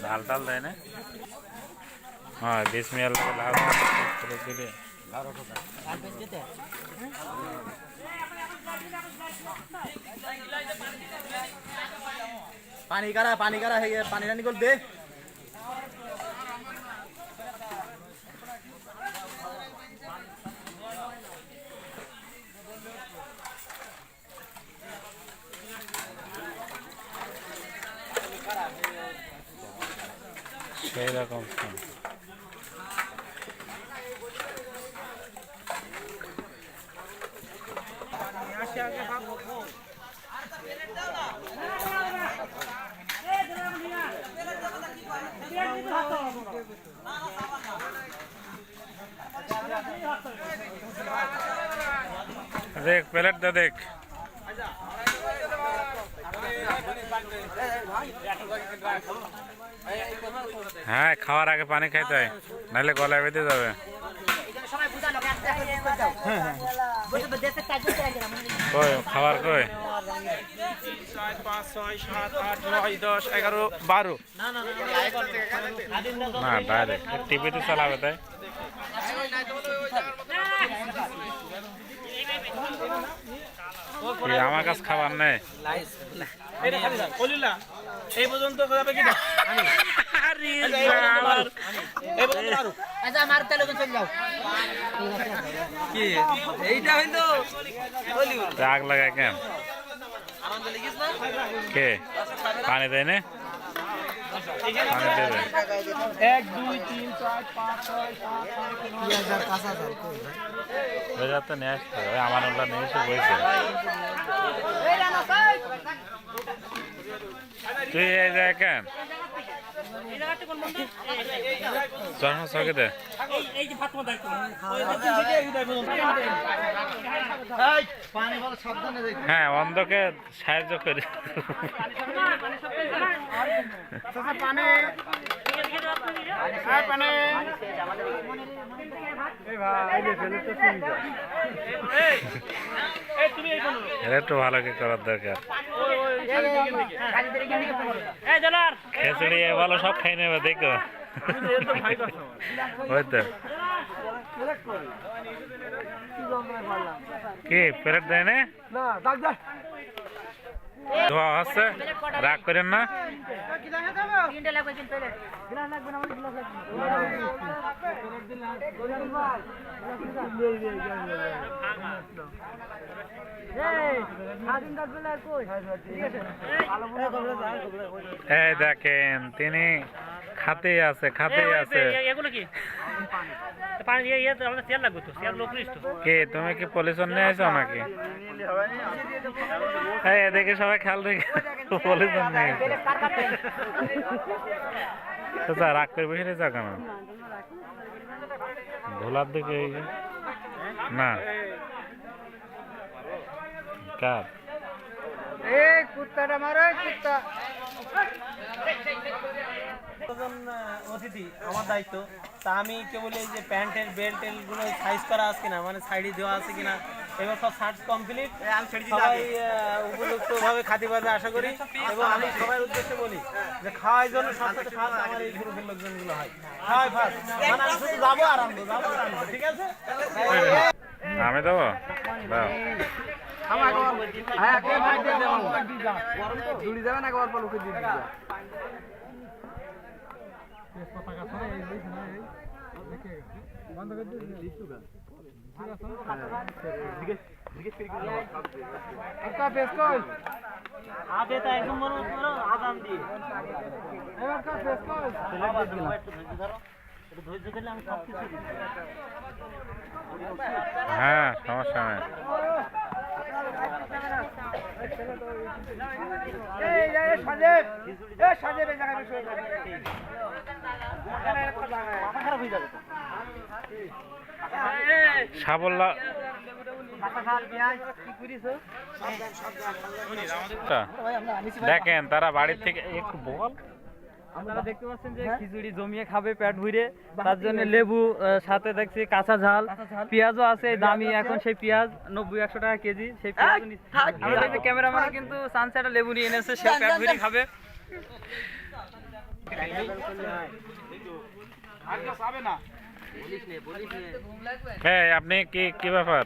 ঝাল টাল দেয় না? হ্যাঁ, বিসমিল লাউ দিলে पानी करा है ये पानी ना निकल दे সেই রকম देख प्लेट दे देख हाँ खावार आगे पानी खाते हैं नाले गला बेঁধে যাবে কই খাবার কই 4 5 6 7 8 9 10 11 12 না ডাইরেক্ট টিভিতে চালাবে তাই আমার কাছে খাবার নেই এটা খালি দাও কলিলা এই পর্যন্ত যাবে কি না আরে এই পর্যন্ত আরো আচ্ছা মার তেলে চলে যাও কি এইটা হইলো রাগ লাগায় কেন আনন্দ লাগিস না কে পানি দেয় না পানি দেবে 1 2 3 4 5 6 7 8 5000 কই ভাই হয়ে যাতে নিয়ে আসতে হবে আমার ওটা নিয়ে এসে বইছে তুই এই যায় কেন জন্ম সকে দে হ্যাঁ অন্ধকে সাহায্য করি একটু ভালো কি করার দরকার খিচুড়ি ভালো সব খাই নেবে দেখো হয়তো কি প্লেট দেয় না ধোয়া হচ্ছে রাগ করেন না এই দেখেন তিনি খাতেই আছে এগুলো কি পানি ইয়ে তো আমাদের তেল লাগবে তো তেল লোকরিস তো কে তুমি কি পলিউশন নিয়ে আসো নাকি এই এদিকে সবাই খেয়াল রেখে পলিউশন নিয়ে আচ্ছা রাগ করে বসে রেখা কেন ভোলার দিকে না কার এই কুত্তাটা মারো কুত্তা অতিথি আমার দায়িত্ব তা আমি কেবল এই যে প্যান্টের বেল্ট গুলো সাইজ করা আছে কিনা মানে সাইডে দেওয়া আছে কিনা এবার সব সার্চ কমপ্লিট সবাই উপযুক্তভাবে খাতি পারবে আশা করি এবং আমি সবার উদ্দেশ্যে বলি যে খাওয়ার জন্য সবথেকে ফার্স্ট আমার এই গ্রুপের লোকজনগুলো হয় খাওয়াই ফার্স্ট মানে আমি শুধু যাবো আর আনবো ঠিক আছে আমি দেবো দাও জুড়ি যাবে না গল্প লোকে দিয়ে দিবে বন্ধ করে দিই आपका पेस्कोल आप ये तो एकदम मनो करो आदाम दिए एबार का पेस्कोल ধৈর্য ধরলে আমি সব কিছু দিই হ্যাঁ সমস্যা নেই এই সাজেব এই সাজেব এই জায়গায় বসে মাথা খারাপ হয়ে যাবে তো সাবল্য দেখেন তারা বাড়ির থেকে একটু বল আপনারা দেখতে পাচ্ছেন যে খিচুড়ি জমিয়ে খাবে পেট ভরে তার জন্য লেবু সাথে দেখছি কাঁচা ঝাল পেঁয়াজও আছে দামি এখন সেই পেঁয়াজ 90-100 টাকা কেজি সেই পেঁয়াজ আমাদের ক্যামেরাম্যান কিন্তু সানসেটে লেবু নিয়ে এনেছে সে পেট ভরে খাবে হ্যাঁ, আপনি কি কি ব্যাপার?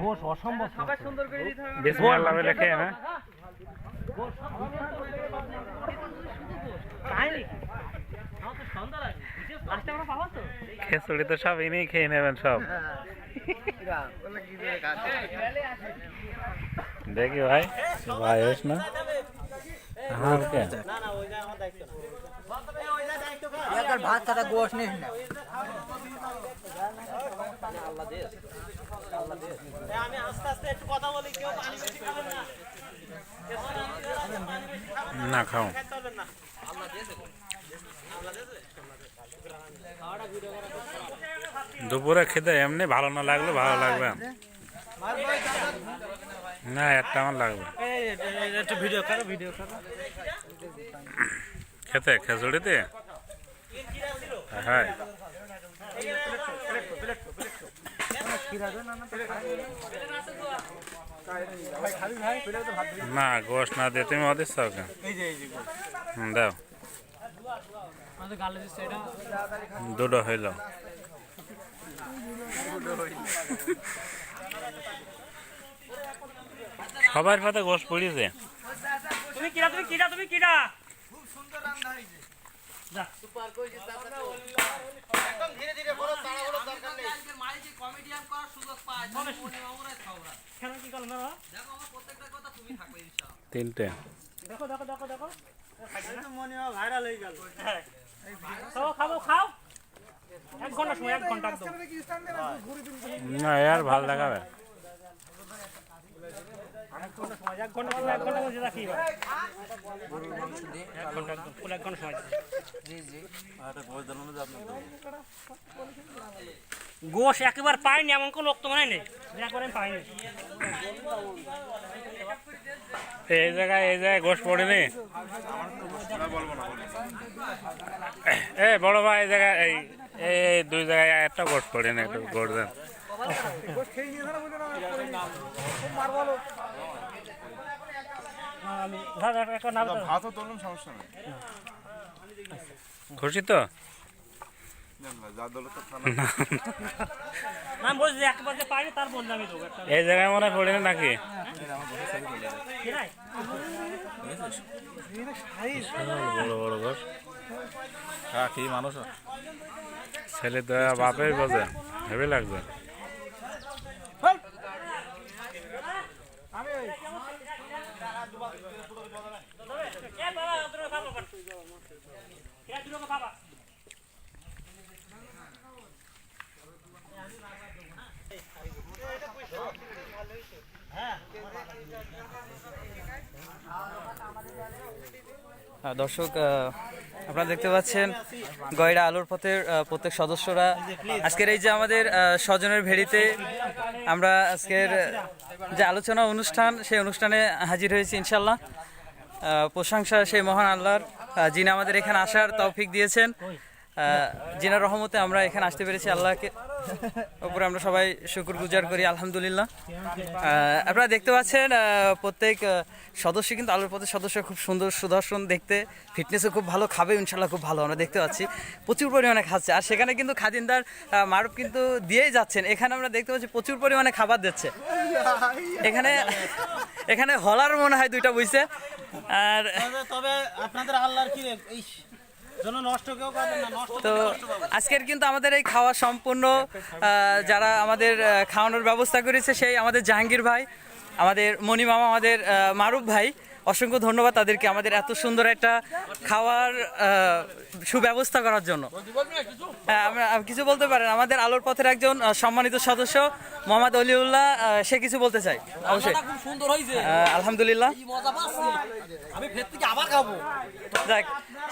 গোশ অসম্ভব সুন্দর করে দিতে হবে। বিসমিল্লাহ বলে খেয়ে না? খিচুড়ি তো সব ইনি খেয়ে নেবেন সব। দেখি ভাই, ভাই হোস না আমার কে? ভাত খাতা গোশ নিস না আমি আস্তে আস্তে একটু কথা বলি, কেউ পানি বেশি খাবেন না, না খাও। খাইতে পারবেন না। দুপুরে খেতে এমনি ভালো না লাগলে ভালো লাগবে না, একটা আমার লাগবে একটু ভিডিও করো, ভিডিও করো। খেতে খিচুড়িতে। হ্যাঁ, না গোশ না দিয়ে তুমি ওদের সঙ্গে দাও, দুটো হইল। সবার পাতে গোশ পড়িয়েছে। তুমি কিরা, তুমি কিরা, তুমি কিরা। তিনটে দেখো দেখো দেখো দেখো, মনে হয় ভাইরাল হয়ে গেল। খাও খাবো, খাও। 1 ঘন্টা সময়, 1 ঘন্টা একদম। না আর ভালো লাগাবে। 1 ঘন্টা সময়, 1 ঘন্টা সময়, 1 ঘন্টা মধ্যে রাখি এবার। 1 ঘন্টা একদম, পুরো 1 ঘন্টা সময়। গোশ একেবারে পাইনি, এমন কোন লোক তো মনে নেই যে একবারে আমি পাইনি। এই জায়গায় গোশ পড়েনি। এ বড় ভাই, এই জায়গায় এই 2 জায়গায় একটা গোশ পড়েনি, একটু গোশ দেন। আমি একটা নাম ভাতও তুলুন, সমস্যা নেই। খুশি তো? যা দল তো নাম বলছি, একবারে পাইনি তার বললাম আমি তো একটা। এই জায়গায় মনে হয় পড়েনি নাকি? কি নাই? বড় বড় গোশ। হ্যাঁ, কি মানুষ ছেলে তো বাপের বোঝে, হেভি লাগবে। এ বাবা, দুটো খাবো কোন? এ দুটো খাবা। দর্শক, আপনারা দেখতে পাচ্ছেন গয়রা আলোর পথের প্রত্যেক সদস্যরা আজকের এই যে আমাদের স্বজনের ভেড়িতে আমরা আজকের যে আলোচনা অনুষ্ঠান, সেই অনুষ্ঠানে হাজির হয়েছি ইনশাল্লাহ। প্রশংসা সেই মহান আল্লাহর, যিনি আমাদের এখানে আসার তৌফিক দিয়েছেন। জিনার রহমতে আমরা এখানে আসতে পেরেছি, আল্লাহকে উপরে আমরা সবাই শুকরগুজার করি আলহামদুলিল্লাহ। আপনারা দেখতে পাচ্ছেন প্রত্যেক সদস্য কিন্তু আলোর পথের সদস্য খুব সুন্দর, সুদর্শন দেখতে, ফিটনেসও খুব ভালো, খাবে ইনশাল্লাহ খুব ভালো, আমরা দেখতে পাচ্ছি প্রচুর পরিমাণে খাচ্ছে। আর সেখানে কিন্তু খাদিনদার মারুফ কিন্তু দিয়েই যাচ্ছেন, এখানে আমরা দেখতে পাচ্ছি প্রচুর পরিমাণে খাবার দিচ্ছে। এখানে হলার মনে হয় 2টা বইছে। আর তবে আপনাদের আল্লাহর কি এই জন্য নষ্ট কেউ করবেন না, নষ্ট তো আজকের কিন্তু আমাদের এই খাওয়া সম্পূর্ণ যারা আমাদের খাওয়ানোর ব্যবস্থা করেছে, সেই আমাদের জাহাঙ্গীর ভাই, আমাদের মনি মামা, আমাদের মারুফ ভাই, অসংখ্য ধন্যবাদ তাদেরকে আমাদের এত সুন্দর একটা খাওয়ার সুব্যবস্থা করার জন্য। আমরা কিছু বলতে পারেন, আমাদের আলোর পথের একজন সম্মানিত সদস্য মোহাম্মদ অলিউল্লাহ, সে কিছু বলতে চাই। অবশ্যই খুব সুন্দর হয়েছে, আলহামদুলিল্লাহ, মজা পাচ্ছি, আমি ফের থেকে আবার খাবো। যাক,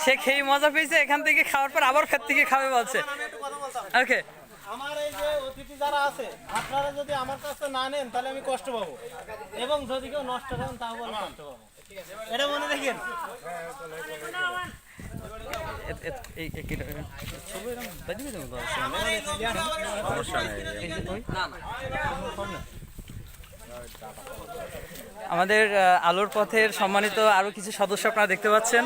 সে খেয়ে মজা পেয়েছে, এখান থেকে খাওয়ার পর আবার ফের থেকে খাবে বলছে। আমি একটু কথা বলতাম। ওকে, আমার এই যে অতিথি যারা আছে, আপনারা যদি আমার কাছে না নেন তাহলে আমি কষ্ট পাবো, এবং যদি কেউ নষ্ট করেন তাও বলে কষ্ট পাবো, এটা মনে রাখেন। সমস্যা নেই। আমাদের আলোর পথের সম্মানিত আরো কিছু সদস্য আপনারা দেখতে পাচ্ছেন।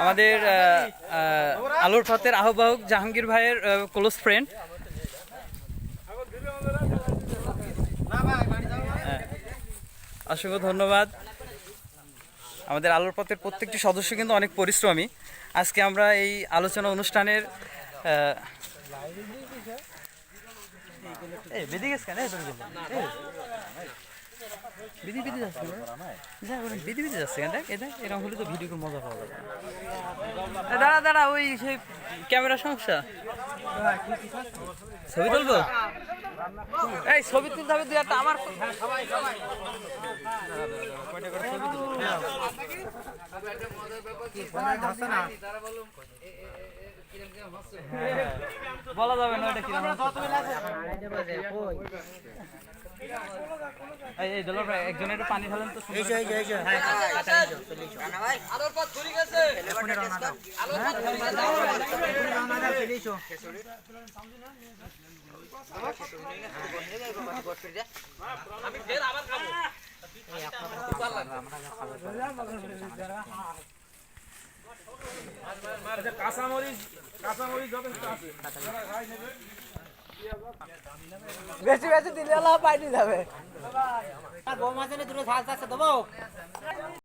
আমাদের আলোর পথের আহ্বায়ক জাহাঙ্গীর ভাইয়ের ক্লোজ ফ্রেন্ড। অসংখ্য ধন্যবাদ। আমাদের আলোর পথের প্রত্যেকটি সদস্য কিন্তু অনেক পরিশ্রমী। আজকে আমরা এই আলোচনা অনুষ্ঠানের এরকম হলে তো ভিডিও মজা পাওয়া যাবে। দাঁড়া দাঁড়া, ওই সেই ক্যামেরা সমস্যা, ছবি তুলবো। এই ছবি তুলতে হবে দুই একটা আমার। বলা যাবে না এটা কি। এই দোলার ভাই একজন একটু পানি ঢালেন তো। কাঁচামরিচ যথেষ্ট আছে। বেশি বেশি দিলে পাইনি যাবে। বউ মাঝে দুটো ঝাল চাচ্ছে দেবো।